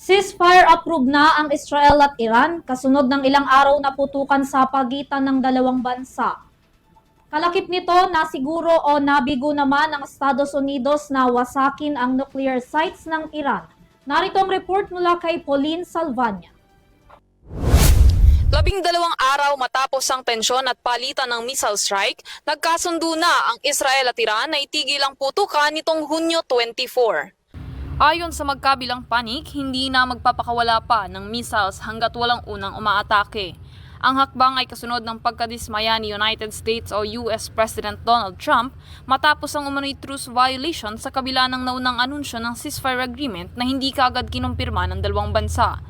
Ceasefire approved na ang Israel at Iran kasunod ng ilang araw na putukan sa pagitan ng dalawang bansa. Kalakip nito na siguro o nabigo naman ng Estados Unidos na wasakin ang nuclear sites ng Iran. Narito ang report mula kay Pauline Salvania. 12 araw matapos ang tensyon at palitan ng missile strike, nagkasundo na ang Israel at Iran na itigil ang putukan nitong Hunyo 24. Ayon sa magkabilang panig, hindi na magpapakawala pa ng missiles hanggat walang unang umaatake. Ang hakbang ay kasunod ng pagkadismaya ni United States o US President Donald Trump matapos ang umano'y truce violation sa kabila ng naunang anunsyo ng ceasefire agreement na hindi kaagad kinumpirma ng dalawang bansa.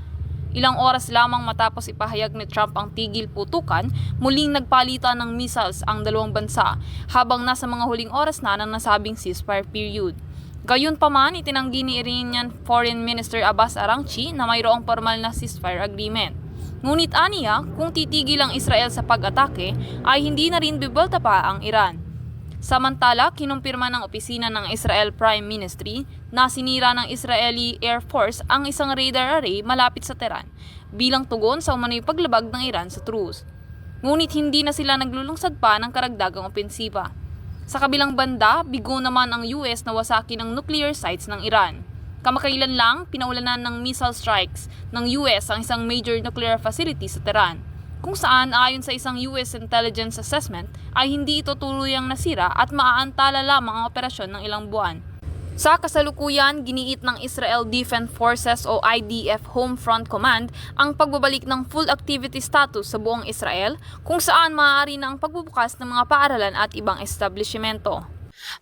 Ilang oras lamang matapos ipahayag ni Trump ang tigil putukan, muling nagpalitan ng missiles ang dalawang bansa habang nasa mga huling oras na ng nasabing ceasefire period. Gayunpaman, itinanggi ni Iranian Foreign Minister Abbas Araghchi na mayroong formal na ceasefire agreement. Ngunit aniya, kung titigil ang Israel sa pag-atake, ay hindi na rin bibelta pa ang Iran. Samantala, kinumpirma ng opisina ng Israel Prime Ministry na sinira ng Israeli Air Force ang isang radar array malapit sa Tehran bilang tugon sa umano'y paglabag ng Iran sa truce. Ngunit hindi na sila naglulungsad pa ng karagdagang opensiba. Sa kabilang banda, bigo naman ang US na wasakin ang nuclear sites ng Iran. Kamakailan lang, pinaulanan ng missile strikes ng US ang isang major nuclear facility sa Tehran, kung saan ayon sa isang US intelligence assessment ay hindi ito tuluyang nasira at maaantala lamang ang operasyon ng ilang buwan. Sa kasalukuyan, giniit ng Israel Defense Forces o IDF Home Front Command ang pagbabalik ng full activity status sa buong Israel, kung saan maaari na ang pagbubukas ng mga paaralan at ibang establishmento.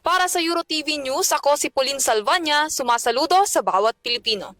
Para sa EuroTV News, ako si Pauline Salvania, sumasaludo sa bawat Pilipino.